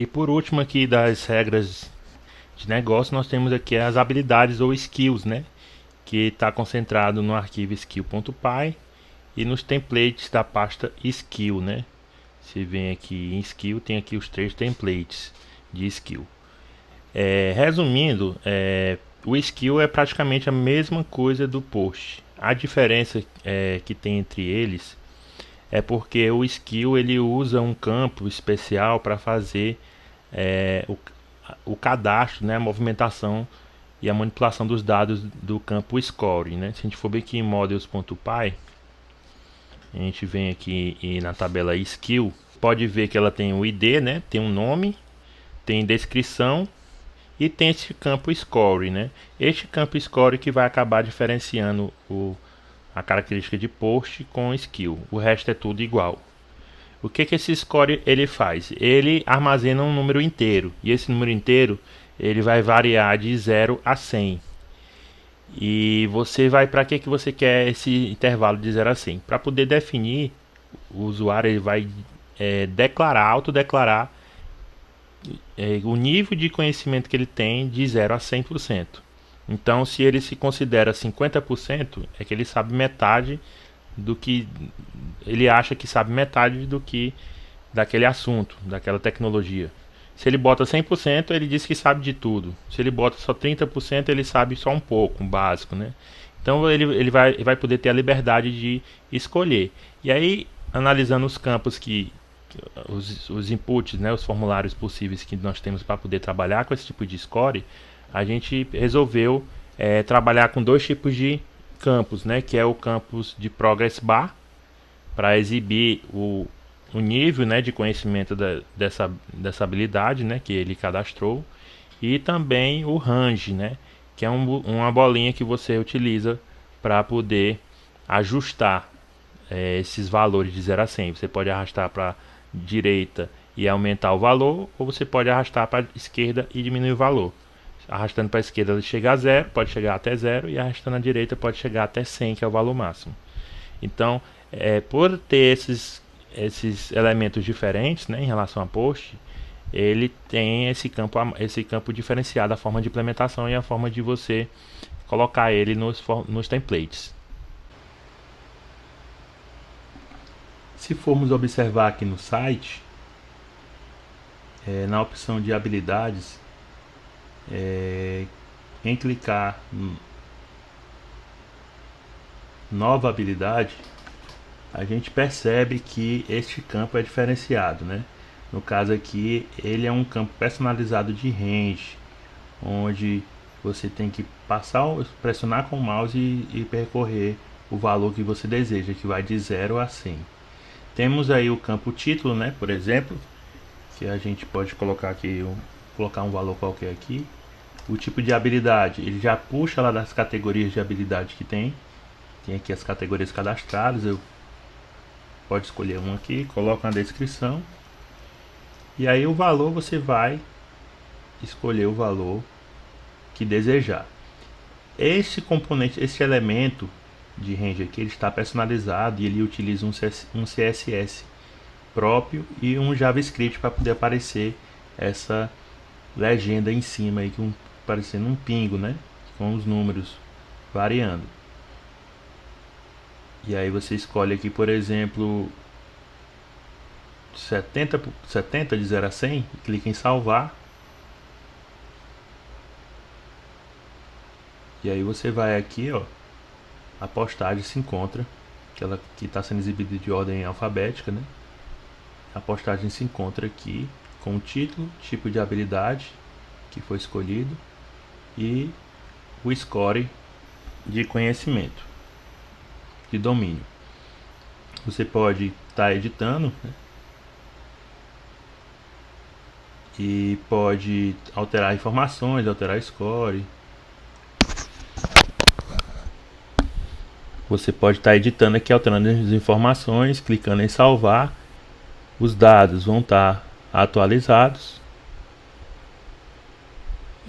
E por último aqui das regras de negócio, nós temos aqui as habilidades ou skills, né? Que está concentrado no arquivo skill.py e nos templates da pasta skill, né? Você vem aqui em skill, tem aqui os 3 templates de skill. Resumindo, o skill é praticamente a mesma coisa do post. A diferença que tem entre eles é porque o skill ele usa um campo especial para fazer o cadastro, né, a movimentação e a manipulação dos dados do campo score, né? Se a gente for aqui em models.py, a gente vem aqui na tabela skill, pode ver que ela tem o ID, né? Tem um nome, tem descrição e tem esse campo score, né? Este campo score que vai acabar diferenciando a característica de post com skill. O resto é tudo igual. O que esse score ele faz? Ele armazena um número inteiro, e esse número inteiro ele vai variar de 0 a 100. E você vai para que você quer esse intervalo de 0 a 100? Para poder definir, o usuário ele vai autodeclarar o nível de conhecimento que ele tem de 0 a 100%. Então, se ele se considera 50%, é que ele sabe metade do que ele acha que sabe metade do que daquele assunto, daquela tecnologia. Se ele bota 100%, ele diz que sabe de tudo. Se ele bota só 30%, ele sabe só um pouco, um básico, né? Então ele vai poder ter a liberdade de escolher. E aí, analisando os campos os inputs, né, os formulários possíveis que nós temos para poder trabalhar com esse tipo de score, a gente resolveu trabalhar com 2 tipos de campos, né, que é o campus de progress bar, para exibir o nível, né, de conhecimento dessa habilidade, né, que ele cadastrou, e também o range, né, que é uma bolinha que você utiliza para poder ajustar esses valores de 0 a 100. Você pode arrastar para direita e aumentar o valor, ou você pode arrastar para a esquerda e diminuir o valor. Arrastando para a esquerda ele chega a 0, pode chegar até 0, e arrastando à direita pode chegar até 100, que é o valor máximo. Então, por ter esses elementos diferentes, né, em relação a post, ele tem esse campo diferenciado, a forma de implementação e a forma de você colocar ele nos templates. Se formos observar aqui no site, na opção de habilidades, em clicar em nova habilidade, a gente percebe que este campo é diferenciado, né? No caso aqui, ele é um campo personalizado de range, onde você tem que pressionar com o mouse e percorrer o valor que você deseja, que vai de 0 a 100. Temos aí o campo título, né? Por exemplo, que a gente pode colocar aqui, colocar um valor qualquer aqui. O tipo de habilidade, ele já puxa lá das categorias de habilidade que tem. Tem aqui as categorias cadastradas, pode escolher um aqui, coloca na descrição. E aí o valor você vai escolher o valor que desejar. Esse componente, esse elemento de range aqui, ele está personalizado e ele utiliza um CSS próprio e um JavaScript para poder aparecer essa legenda em cima aí, parecendo um pingo, né? Com os números variando. E aí você escolhe aqui, por exemplo, 70 de 0 a 100, clica em salvar. E aí você vai aqui, ó, a postagem se encontra, aquela que está sendo exibida de ordem alfabética, né? A postagem se encontra aqui com o título, tipo de habilidade que foi escolhido e o score de conhecimento, de domínio. Você pode estar editando, né? E pode alterar informações, alterar score. Você pode estar editando aqui, alterando as informações, clicando em salvar. Os dados vão estar atualizados.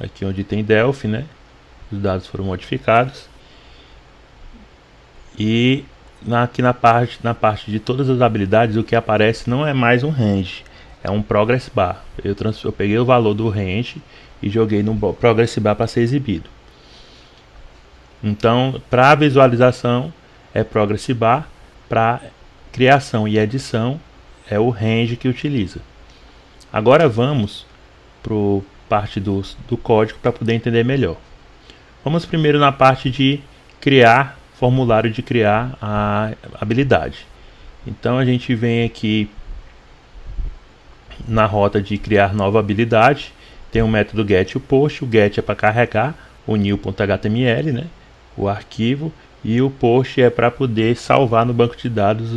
Aqui onde tem Delphi, né? Os dados foram modificados. E aqui na parte de todas as habilidades, o que aparece não é mais um range, é um progress bar. Eu peguei o valor do range e joguei no progress bar para ser exibido. Então, para visualização é progress bar, para criação e edição é o range que utiliza. Agora vamos para a parte do código para poder entender melhor. Vamos primeiro na parte de criar, formulário de criar a habilidade. Então a gente vem aqui na rota de criar nova habilidade, tem o método get e o post. O get é para carregar o new.html, né, o arquivo, e o post é para poder salvar no banco de dados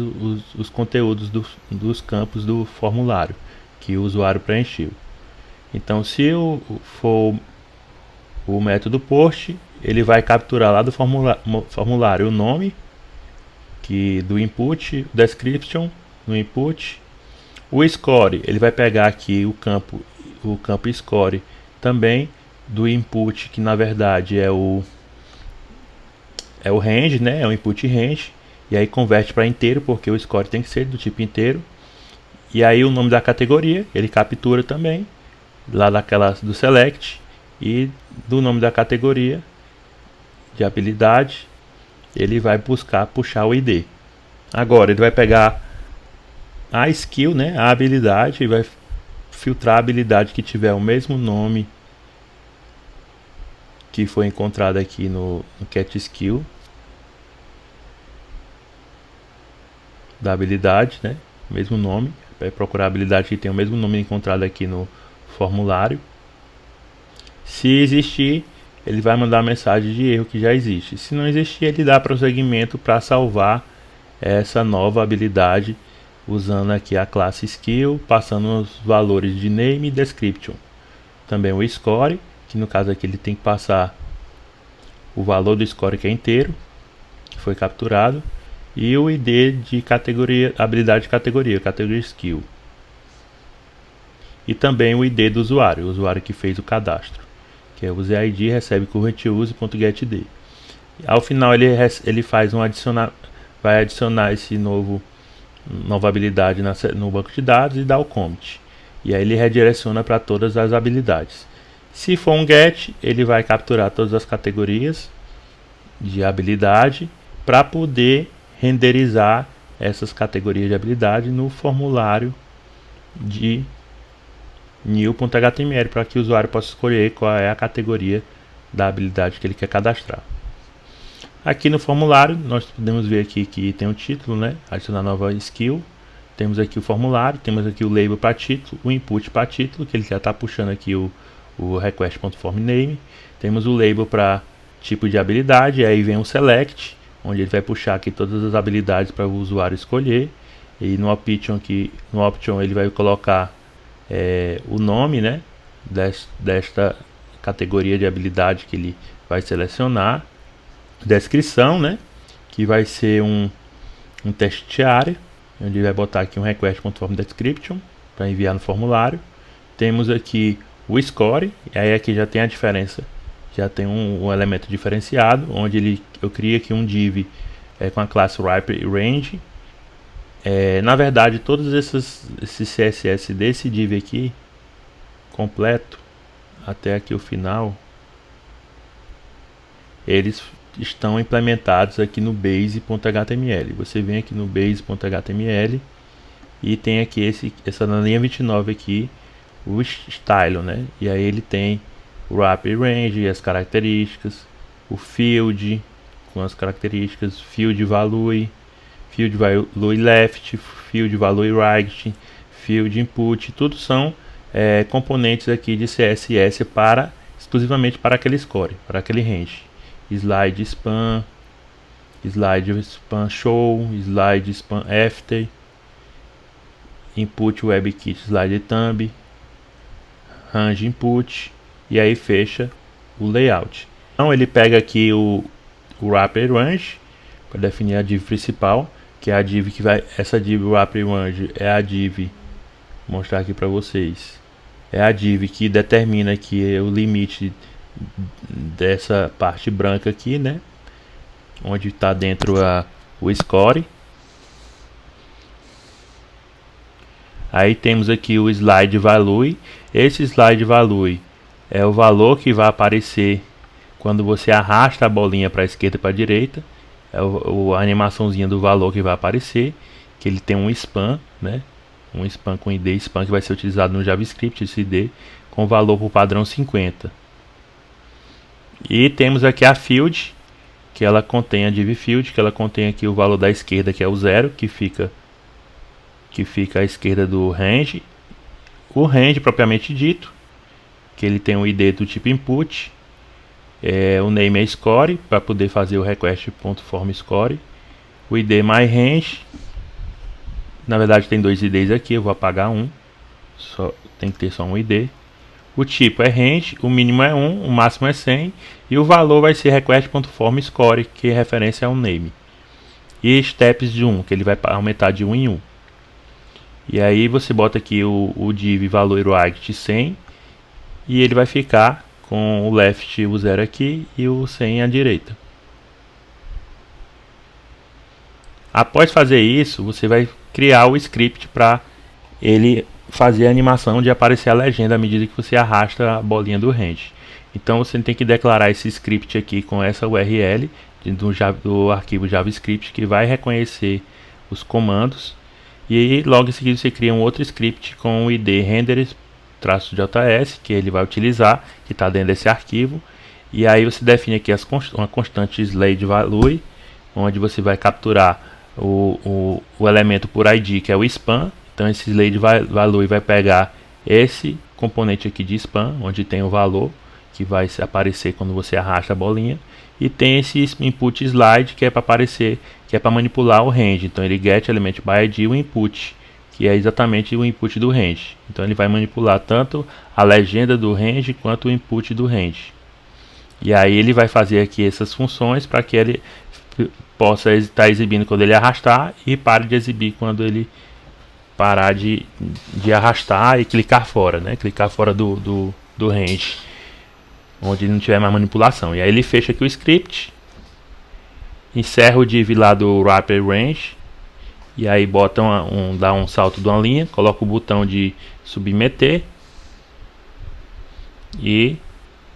os conteúdos dos campos do formulário que o usuário preencheu. Então, se for o método post, ele vai capturar lá do formulário o nome do input, o description no input, o score, ele vai pegar aqui o campo score também do input, que na verdade é o range, né? É o input range, e aí converte para inteiro, porque o score tem que ser do tipo inteiro. E aí o nome da categoria, ele captura também lá do select, e do nome da categoria de habilidade ele vai puxar o ID. Agora ele vai pegar a skill, né, a habilidade, e vai filtrar a habilidade que tiver o mesmo nome que foi encontrado aqui no cat skill da habilidade, né, mesmo nome. Vai procurar a habilidade que tem o mesmo nome encontrado aqui no formulário. Se existir, ele vai mandar a mensagem de erro que já existe. Se não existir, ele dá prosseguimento para salvar essa nova habilidade usando aqui a classe skill, passando os valores de name e description. Também o score, que no caso aqui ele tem que passar o valor do score que é inteiro, que foi capturado, e o ID de categoria, habilidade de categoria skill. E também o ID do usuário, o usuário que fez o cadastro, que é o useid recebe currentuse.getD. Ao final ele faz vai adicionar esse nova habilidade no banco de dados e dá o commit. E aí ele redireciona para todas as habilidades. Se for um get, ele vai capturar todas as categorias de habilidade para poder renderizar essas categorias de habilidade no formulário de new.html, para que o usuário possa escolher qual é a categoria da habilidade que ele quer cadastrar. Aqui no formulário nós podemos ver aqui que tem o título, né? Adicionar nova skill. Temos aqui o formulário, temos aqui o label para título, o input para título, que ele já está puxando aqui o request.formName. Temos o label para tipo de habilidade, aí vem o select, onde ele vai puxar aqui todas as habilidades para o usuário escolher. E no option ele vai colocar o nome, né, desta categoria de habilidade que ele vai selecionar. Descrição, né, que vai ser um teste de área, onde ele vai botar aqui um request.formDescription para enviar no formulário. Temos aqui o score, e aí aqui já tem a diferença, já tem um elemento diferenciado, onde eu crio aqui um div com a classe wrapRange. Na verdade, todos esses CSS desse div aqui completo até aqui o final, eles estão implementados aqui no base.html. Você vem aqui no base.html e tem aqui essa na linha 29 aqui, o style, né? E aí ele tem o wrapRange, as características, o field com as características, field value left, field value right, field input, tudo são componentes aqui de CSS exclusivamente para aquele score, para aquele range. Slide span show, slide span after, input webkit slide thumb, range input, e aí fecha o layout. Então ele pega aqui o wrapRange para definir a div principal, que é a div que vai, essa div wrapRange é a div, vou mostrar aqui para vocês, é a div que determina aqui o limite dessa parte branca aqui, né, onde está dentro o score. Aí temos aqui o slide value. Esse slide value é o valor que vai aparecer quando você arrasta a bolinha para a esquerda e para a direita. É a animaçãozinha do valor que vai aparecer, que ele tem um span, né? Um span com ID span que vai ser utilizado no JavaScript, esse ID com valor por padrão 50. E temos aqui a field, que ela contém a div field, que ela contém aqui o valor da esquerda, que é o 0, que fica à esquerda do range. O range propriamente dito, que ele tem um ID do tipo input. O name é score, para poder fazer o request.formScore. O ID myRange, na verdade tem dois IDs aqui, eu vou apagar um, tem que ter só um ID. O tipo é range, o mínimo é 1, o máximo é 100 e o valor vai ser request.formScore, que é referência ao name. E steps de 1, que ele vai aumentar de 1 em 1. E aí você bota aqui o div valor right 100 e ele vai ficar com o left, o 0 aqui e o 100 à direita. Após fazer isso, você vai criar o script para ele fazer a animação de aparecer a legenda à medida que você arrasta a bolinha do range. Então você tem que declarar esse script aqui com essa URL do arquivo JavaScript, que vai reconhecer os comandos. E aí, logo em seguida você cria um outro script com o id renderer-js, que ele vai utilizar, que está dentro desse arquivo. E aí você define aqui uma constante slide_value, onde você vai capturar o elemento por id, que é o span. Então esse slide_value vai pegar esse componente aqui de span, onde tem o valor que vai aparecer quando você arrasta a bolinha, e tem esse input slide, que é para aparecer, que é para manipular o range. Então ele get element by id o input, que é exatamente o input do range. Então ele vai manipular tanto a legenda do range quanto o input do range. E aí ele vai fazer aqui essas funções para que ele possa estar exibindo quando ele arrastar e pare de exibir quando ele parar de arrastar e clicar fora, né? Clicar fora do range, onde não tiver mais manipulação. E aí ele fecha aqui o script, encerra o div lá do wrapper range, e aí bota dá um salto de uma linha, coloca o botão de submeter e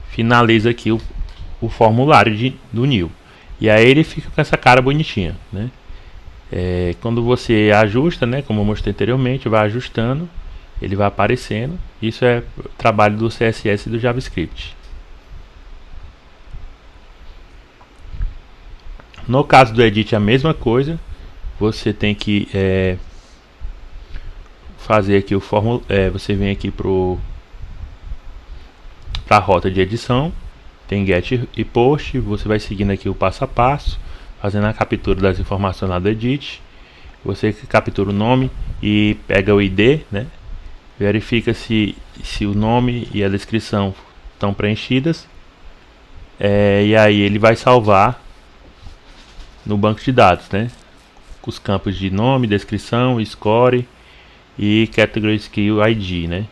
finaliza aqui o formulário do new. E aí ele fica com essa cara bonitinha, né? Quando você ajusta, né, como eu mostrei anteriormente, vai ajustando, ele vai aparecendo. Isso é trabalho do CSS e do JavaScript. No caso do edit, a mesma coisa. Você tem que fazer aqui o fórmula. Você vem aqui para a rota de edição, tem get e post. Você vai seguindo aqui o passo a passo, fazendo a captura das informações lá do edit. Você captura o nome e pega o ID, né? Verifica se o nome e a descrição estão preenchidas. E aí ele vai salvar no banco de dados, né? Com os campos de nome, descrição, score e category skill ID, né?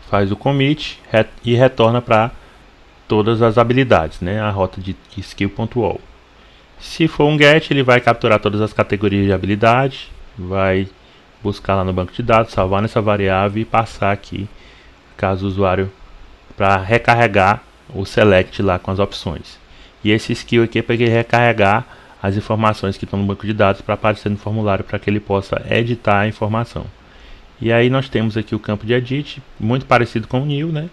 Faz o commit e retorna para todas as habilidades, né? A rota de skill.all. Se for um get, ele vai capturar todas as categorias de habilidade, vai buscar lá no banco de dados, salvar nessa variável e passar aqui, caso o usuário, para recarregar o select lá com as opções. E esse skill aqui é para ele recarregar as informações que estão no banco de dados para aparecer no formulário, para que ele possa editar a informação. E aí nós temos aqui o campo de edit, muito parecido com o new, né?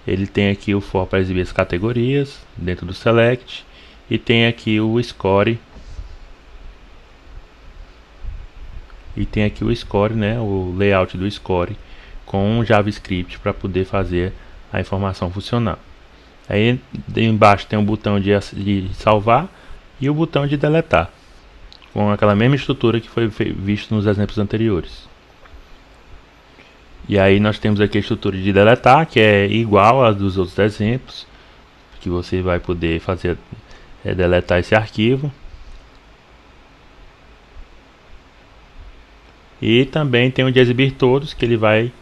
Ele tem aqui o for para exibir as categorias dentro do select, e tem aqui o score, né, o layout do score com um JavaScript para poder fazer a informação funcionar. Aí embaixo tem o botão de salvar e o botão de deletar, com aquela mesma estrutura que foi visto nos exemplos anteriores. E aí nós temos aqui a estrutura de deletar, que é igual à dos outros exemplos, que você vai poder fazer deletar esse arquivo. E também tem o de exibir todos, que ele vai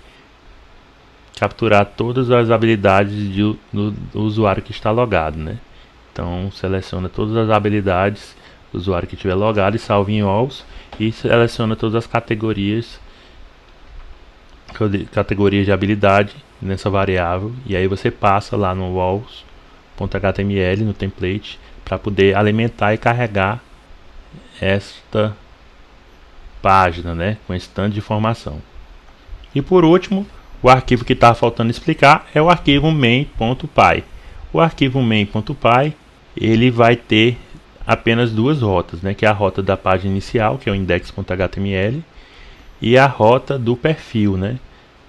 capturar todas as habilidades do usuário que está logado, né? Então seleciona todas as habilidades do usuário que estiver logado e salva em alls, e seleciona todas as categorias categoria de habilidade nessa variável, e aí você passa lá no walls.html, no template, para poder alimentar e carregar esta página, né, com esse tanto de informação. E por último, o arquivo que está faltando explicar é o arquivo main.py. O arquivo main.py ele vai ter apenas duas rotas, né, que é a rota da página inicial, que é o index.html, e a rota do perfil, né,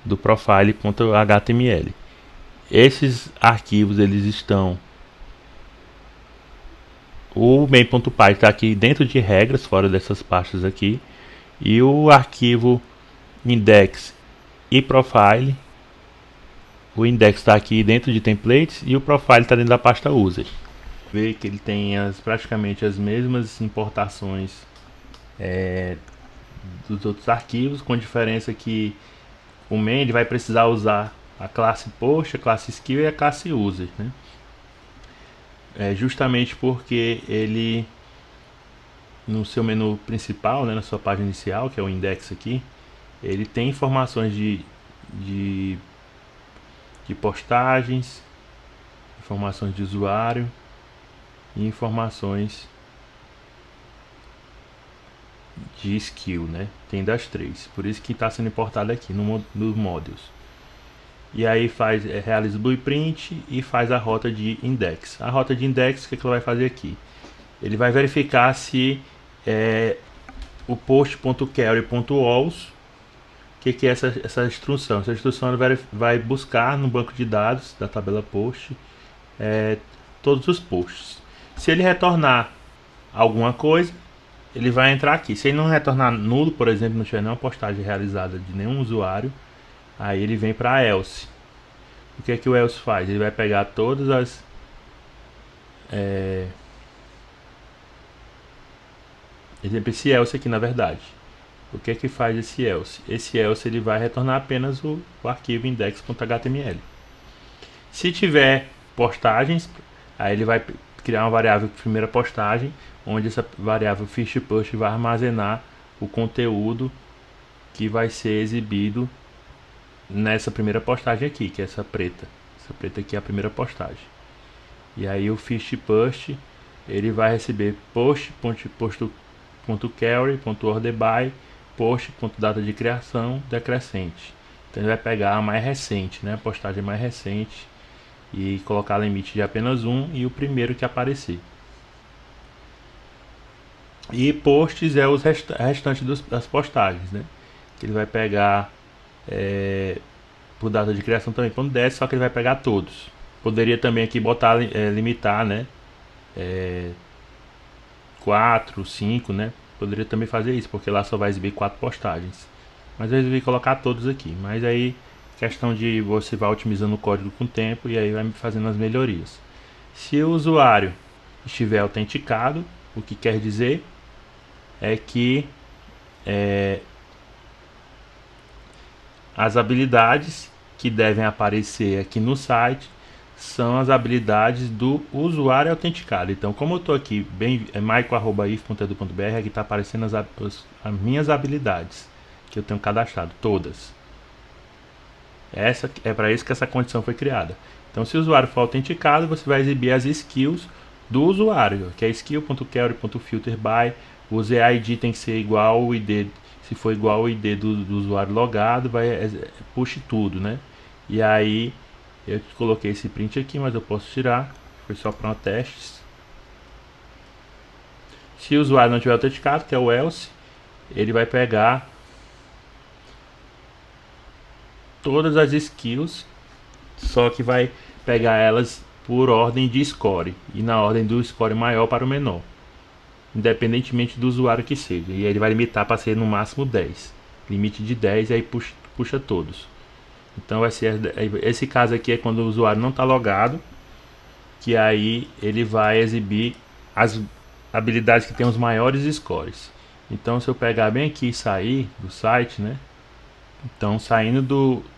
do profile.html. Esses arquivos eles estão, o main.py está aqui dentro de regras, fora dessas pastas aqui, e o arquivo index e profile, o index está aqui dentro de templates e o profile está dentro da pasta user. Vê que ele tem praticamente as mesmas importações dos outros arquivos, com diferença que o main ele vai precisar usar a classe post, a classe skill e a classe user, né? Justamente porque ele no seu menu principal, né, na sua página inicial, que é o index aqui, ele tem informações de postagens, informações de usuário e informações de skill, né? Tem das três, por isso que está sendo importado aqui nos modules. E aí realiza o blueprint e faz a rota de index. A rota de index, o que ela vai fazer aqui? Ele vai verificar se o post.query.walls, o que é essa instrução? Essa instrução vai buscar no banco de dados da tabela post todos os posts. Se ele retornar alguma coisa, ele vai entrar aqui. Se ele não retornar nulo, por exemplo, não tiver nenhuma postagem realizada de nenhum usuário, aí ele vem para else. O que é que o else faz? Ele vai pegar todas as exemplo, esse else aqui, na verdade. O que é que faz esse else? Esse else ele vai retornar apenas o arquivo index.html. Se tiver postagens, aí ele vai criar uma variável de primeira postagem, onde essa variável fishPush vai armazenar o conteúdo que vai ser exibido nessa primeira postagem aqui, que é essa preta. Essa preta aqui é a primeira postagem. E aí o fishPush ele vai receber post.query.orderby, post.data de criação decrescente. Então ele vai pegar a mais recente, né, a postagem mais recente, e colocar limite de apenas um e o primeiro que aparecer. E posts é os restantes das postagens, né? Que ele vai pegar por data de criação também quando desce, só que ele vai pegar todos. Poderia também aqui botar limitar, né? 4, 5, né? Poderia também fazer isso, porque lá só vai exibir 4 postagens. Mas eu resolvi colocar todos aqui. Mas aí, questão de você vai otimizando o código com o tempo e aí vai fazendo as melhorias. Se o usuário estiver autenticado, o que quer dizer é que as habilidades que devem aparecer aqui no site são as habilidades do usuário autenticado. Então, como eu estou aqui, maico@if.edu.br, aqui está aparecendo as minhas habilidades que eu tenho cadastrado, todas. É para isso que essa condição foi criada. Então, se o usuário for autenticado, você vai exibir as skills do usuário, que é skill.query.filterby. O ZID tem que ser igual ao ID. Se for igual ao ID do usuário logado, puxe tudo, né? E aí eu coloquei esse print aqui, mas eu posso tirar. Foi só para testes. Se o usuário não tiver autenticado, que é o else, ele vai pegar todas as skills, só que vai pegar elas por ordem de score e na ordem do score maior para o menor, independentemente do usuário que seja. E ele vai limitar para ser no máximo 10. Limite de 10 e aí puxa todos. Então vai ser esse caso aqui é quando o usuário não está logado, que aí ele vai exibir as habilidades que tem os maiores scores. Então se eu pegar bem aqui e sair do site, né? Então saindo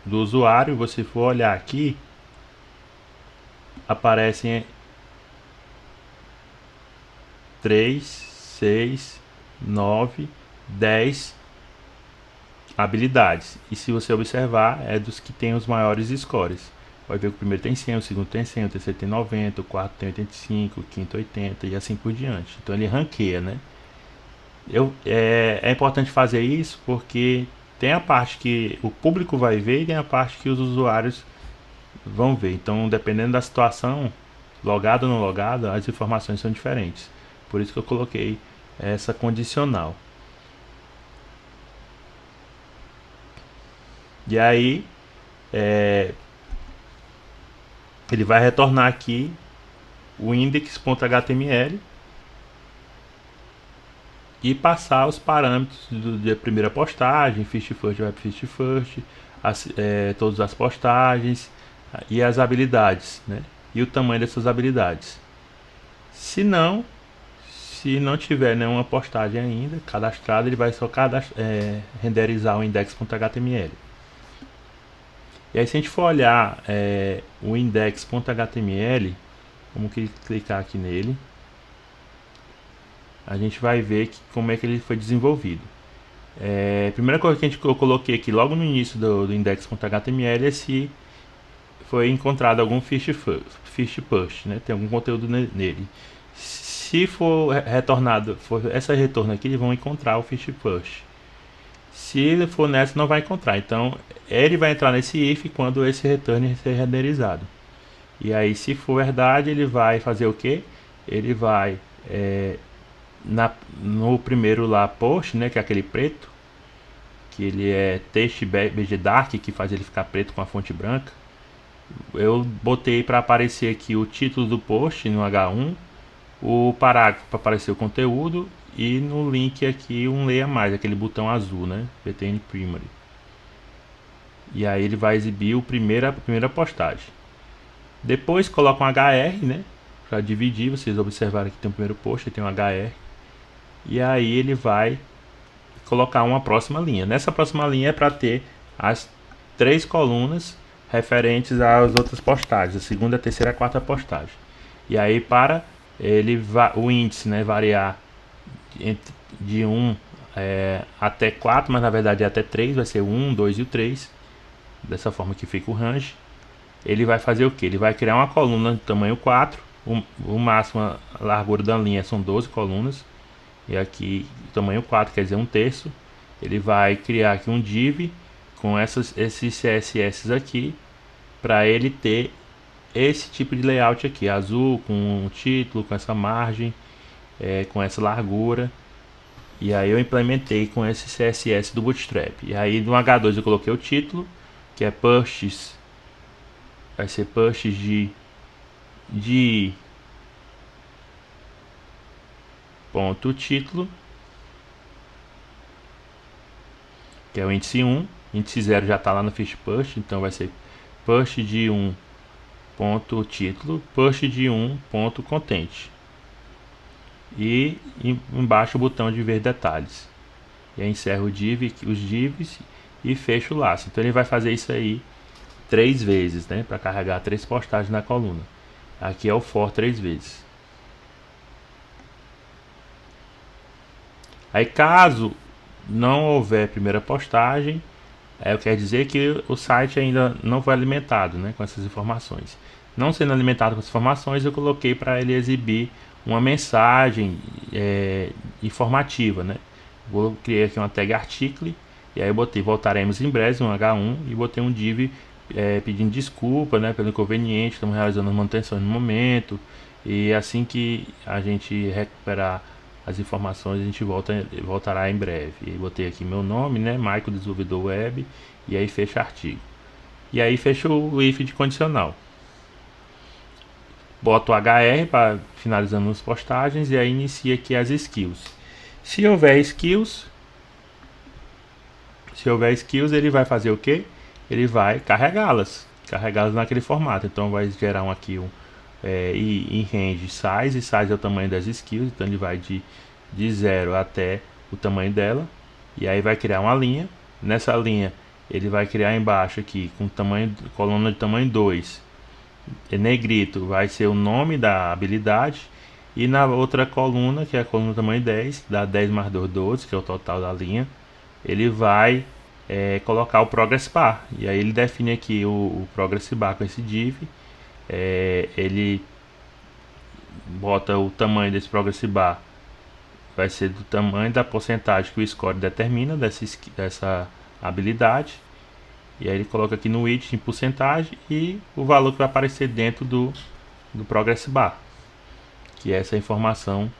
do usuário, você for olhar aqui, aparecem 3, 6, 9, 10 habilidades. E se você observar, é dos que tem os maiores scores. Vai ver que o primeiro tem 100, o segundo tem 100, o terceiro tem 90, o quarto tem 85, o quinto 80 e assim por diante. Então ele ranqueia, né? É importante fazer isso porque tem a parte que o público vai ver e tem a parte que os usuários vão ver. Então, dependendo da situação, logado ou não logado, as informações são diferentes. Por isso que eu coloquei essa condicional. E aí, ele vai retornar aqui o index.html e passar os parâmetros da primeira postagem, Feast First, Web Feast First, todas as postagens e as habilidades, né? E o tamanho dessas habilidades. Se não tiver nenhuma postagem ainda cadastrada, ele vai só renderizar o index.html. E aí, se a gente for olhar o index.html, vamos clicar aqui nele, a gente vai ver como é que ele foi desenvolvido. A primeira coisa que eu coloquei aqui logo no início do index.html é se foi encontrado algum Feast Push, né? Tem algum conteúdo nele. Se for retornado, essa retorno aqui, eles vão encontrar o Feast Push. Se ele for nessa, não vai encontrar. Então, ele vai entrar nesse if quando esse return ser renderizado. E aí, se for verdade, ele vai fazer o que? Ele vai no primeiro lá post, né, que é aquele preto, que ele é text bg dark, que faz ele ficar preto com a fonte branca. Eu botei para aparecer aqui o título do post no H1, o parágrafo para aparecer o conteúdo e no link aqui um leia mais, aquele botão azul, né, btn primary. E aí ele vai exibir a primeira postagem. Depois coloca um HR, né, para dividir. Vocês observaram que tem o primeiro post e tem um HR. E aí ele vai colocar uma próxima linha. Nessa próxima linha é para ter as 3 colunas referentes às outras postagens, a segunda, a terceira e a quarta postagem. E aí para o índice, né, variar de 1 até 4, mas na verdade é até 3, vai ser o 1, 2 e o 3. Dessa forma que fica o range. Ele vai fazer o que? Ele vai criar uma coluna de tamanho 4. O máximo, a largura da linha são 12 colunas. E aqui, tamanho 4, quer dizer 1/3. Ele vai criar aqui um div com esses CSS aqui, para ele ter esse tipo de layout aqui, azul, com um título, com essa margem, com essa largura. E aí eu implementei com esse CSS do Bootstrap. E aí no H2 eu coloquei o título, que é pushes, vai ser pushes de ponto título, que é o índice 1, índice 0 já está lá no Feast Push, então vai ser push de 1 ponto título, push de 1 ponto content, e embaixo o botão de ver detalhes. E aí encerro os divs e fecho o laço. Então ele vai fazer isso aí 3 vezes, né, para carregar 3 postagens na coluna. Aqui é o for 3 vezes. Aí caso não houver primeira postagem, quer dizer que o site ainda não foi alimentado, né, com essas informações. Não sendo alimentado com essas informações, eu coloquei para ele exibir uma mensagem informativa, né. Vou criar aqui uma tag article, e aí eu botei voltaremos em breve, um H1, e botei um div pedindo desculpa, né, pelo inconveniente, estamos realizando as manutenções no momento, e assim que a gente recuperar as informações a gente voltará em breve. E botei aqui meu nome, né, Michael, desenvolvedor web, e aí fecha artigo. E aí fecha o if de condicional. Boto o HR para finalizando as postagens e aí inicia aqui as skills. Se houver skills, ele vai fazer o que? Ele vai carregá-las naquele formato. Então vai gerar aqui em range size é o tamanho das skills, então ele vai de 0 até o tamanho dela, e aí vai criar uma linha. Nessa linha ele vai criar embaixo aqui com coluna de tamanho 2, negrito vai ser o nome da habilidade, e na outra coluna, que é a coluna tamanho 10, dá 10 mais 2, 12, que é o total da linha, ele vai colocar o progress bar. E aí ele define aqui o progress bar com esse div. Ele bota o tamanho desse progress bar, vai ser do tamanho da porcentagem que o score determina dessa habilidade. E aí ele coloca aqui no widget em porcentagem e o valor que vai aparecer dentro do progress bar, que é essa informação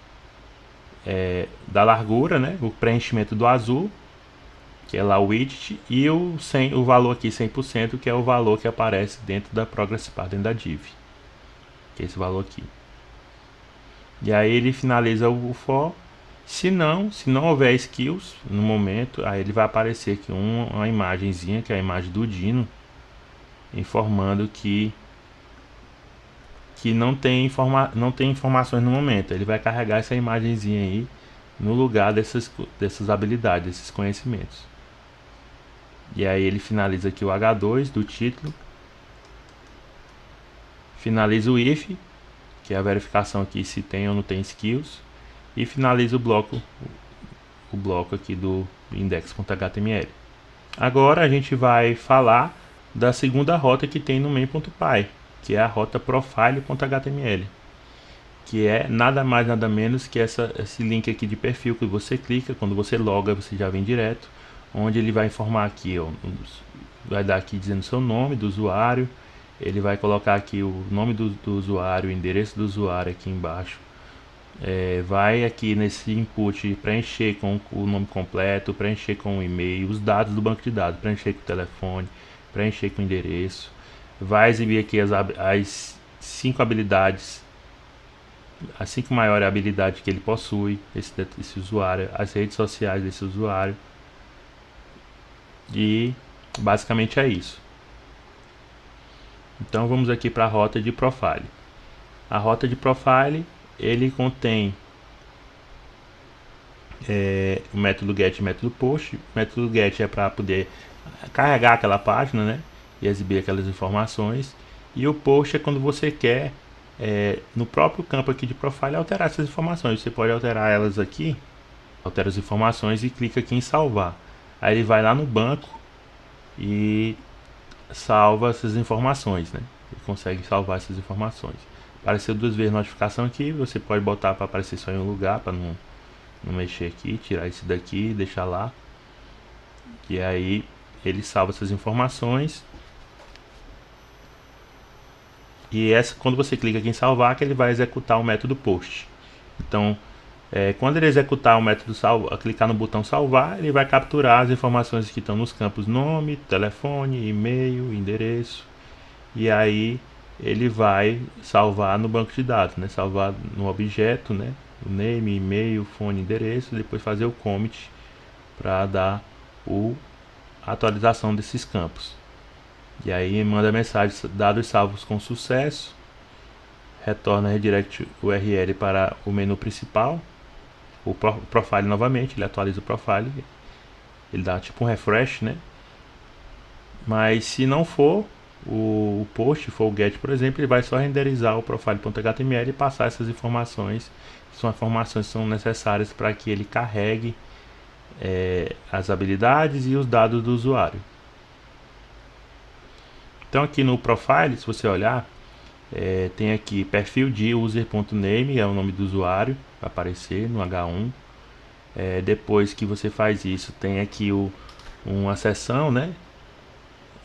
da largura, né? O preenchimento do azul, que é lá o widget, e o valor aqui 100%, que é o valor que aparece dentro da progress bar, dentro da div, que é esse valor aqui. E aí ele finaliza o for. Se não houver skills no momento, aí ele vai aparecer aqui uma imagenzinha, que é a imagem do Dino, informando que não tem informações no momento. Ele vai carregar essa imagenzinha aí no lugar dessas habilidades, desses conhecimentos. E aí ele finaliza aqui o H2 do título, finaliza o if, que é a verificação aqui se tem ou não tem skills, e finaliza o bloco aqui do index.html. Agora a gente vai falar da segunda rota que tem no main.py, que é a rota profile.html, que é nada mais nada menos que esse link aqui de perfil que você clica, quando você loga você já vem direto, onde ele vai informar aqui, ó, vai dar aqui dizendo seu nome do usuário, ele vai colocar aqui o nome do usuário, o endereço do usuário aqui embaixo, vai aqui nesse input preencher com o nome completo, preencher com o e-mail, os dados do banco de dados, preencher com o telefone, preencher com o endereço, vai exibir aqui as 5 habilidades, as 5 maiores habilidades que ele possui, esse usuário, as redes sociais desse usuário, e basicamente é isso. Então vamos aqui para a rota de profile. A rota de profile, ele contém o método get e o método post. O método get é para poder carregar aquela página, né, e exibir aquelas informações, e o post é quando você quer no próprio campo aqui de profile alterar essas informações. Você pode alterar elas aqui, altera as informações e clica aqui em salvar. Aí ele vai lá no banco e salva essas informações, né? Ele consegue salvar essas informações. Apareceu 2 vezes notificação aqui, você pode botar para aparecer só em um lugar, para não mexer aqui, tirar esse daqui e deixar lá. E aí ele salva essas informações. E quando você clica aqui em salvar, que ele vai executar o método post. Então, quando ele executar o método clicar no botão salvar, ele vai capturar as informações que estão nos campos nome, telefone, e-mail, endereço. E aí ele vai salvar no banco de dados, né? Salvar no objeto, né? O name, e-mail, fone, endereço, depois fazer o commit para dar a atualização desses campos. E aí manda a mensagem, dados salvos com sucesso, retorna redirect URL para o menu principal, o profile novamente, ele atualiza o profile, ele dá tipo um refresh, né? Mas se não for o post, for o get, por exemplo, ele vai só renderizar o profile.html e passar essas informações, são informações que são necessárias para que ele carregue as habilidades e os dados do usuário. Então aqui no profile, se você olhar, tem aqui perfil de user.name, é o nome do usuário, vai aparecer no H1. Depois que você faz isso, tem aqui uma seção, né?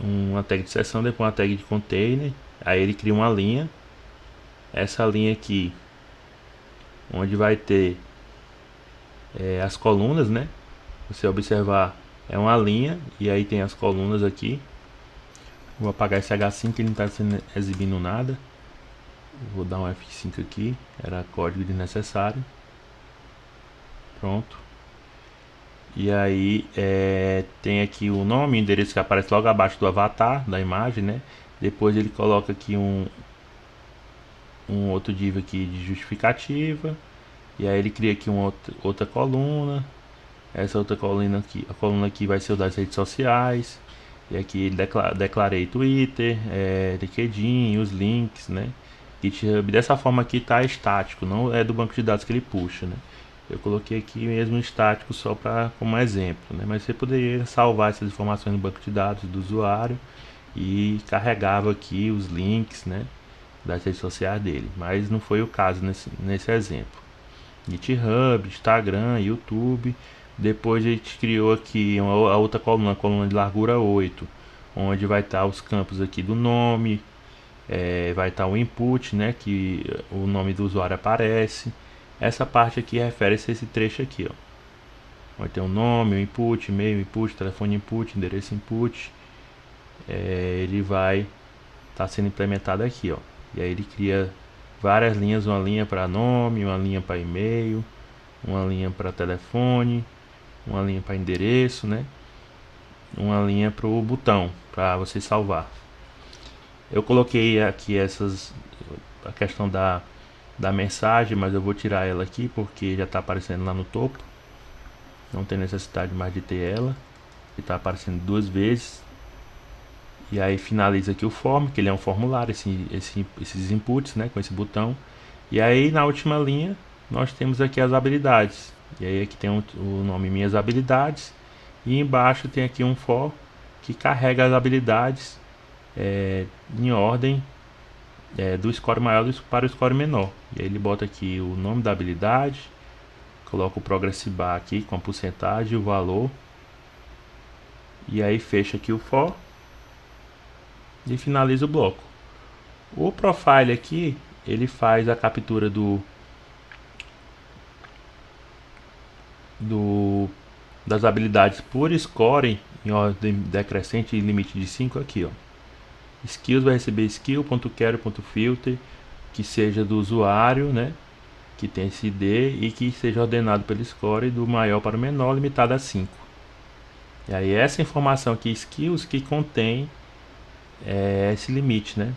Uma tag de seção, depois uma tag de container. Aí ele cria uma linha. Essa linha aqui, onde vai ter as colunas, né? Você observar, é uma linha e aí tem as colunas aqui. Vou apagar esse H5 que ele não está exibindo nada. Vou dar um F5 aqui, era código desnecessário. Pronto. E aí tem aqui o nome, o endereço que aparece logo abaixo do avatar da imagem, né? Depois ele coloca aqui um outro div aqui de justificativa. E aí ele cria aqui uma outra coluna. Essa outra coluna aqui, a coluna aqui vai ser o das redes sociais. E aqui ele declarei Twitter, LinkedIn, os links, né? GitHub. Dessa forma aqui tá estático, não é do banco de dados que ele puxa, né? Eu coloquei aqui mesmo estático só para como exemplo, né? Mas você poderia salvar essas informações no banco de dados do usuário e carregava aqui os links, né, das redes sociais dele. Mas não foi o caso nesse exemplo. GitHub, Instagram, YouTube. Depois a gente criou aqui a outra coluna, a coluna de largura 8, onde vai estar os campos aqui do nome, vai estar o input, né, que o nome do usuário aparece. Essa parte aqui refere-se a esse trecho aqui, ó. Vai ter o nome, o input, e-mail input, telefone input, endereço input. Ele vai estar sendo implementado aqui, ó. E aí ele cria várias linhas, uma linha para nome, uma linha para e-mail, uma linha para telefone, uma linha para endereço, né? Uma linha para o botão para você salvar. Eu coloquei aqui a questão da mensagem, mas eu vou tirar ela aqui porque já está aparecendo lá no topo. Não tem necessidade mais de ter ela. Está aparecendo duas vezes. E aí finaliza aqui o form, que ele é um formulário, esses inputs, né, com esse botão. E aí na última linha nós temos aqui as habilidades. E aí aqui tem o nome Minhas Habilidades. E embaixo tem aqui um for que carrega as habilidades em ordem do score maior para o score menor. E aí ele bota aqui o nome da habilidade, coloca o progress bar aqui com a porcentagem, o valor. E aí fecha aqui o for e finaliza o bloco. O profile aqui, ele faz a captura das habilidades por score em ordem decrescente e limite de 5 aqui, ó. Skills vai receber skill.query.filter que seja do usuário, né, que tem esse ID e que seja ordenado pelo score do maior para o menor, limitado a 5. E aí essa informação aqui, skills, que contém esse limite, né?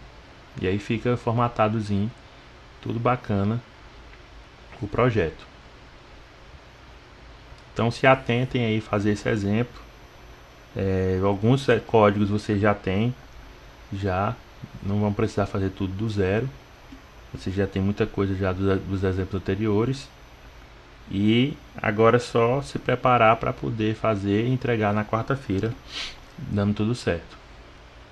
E aí fica formatadozinho, tudo bacana o projeto. Então se atentem aí a fazer esse exemplo. Alguns códigos você já tem, não vão precisar fazer tudo do zero. Você já tem muita coisa já dos exemplos anteriores. E agora é só se preparar para poder fazer e entregar na quarta-feira, dando tudo certo.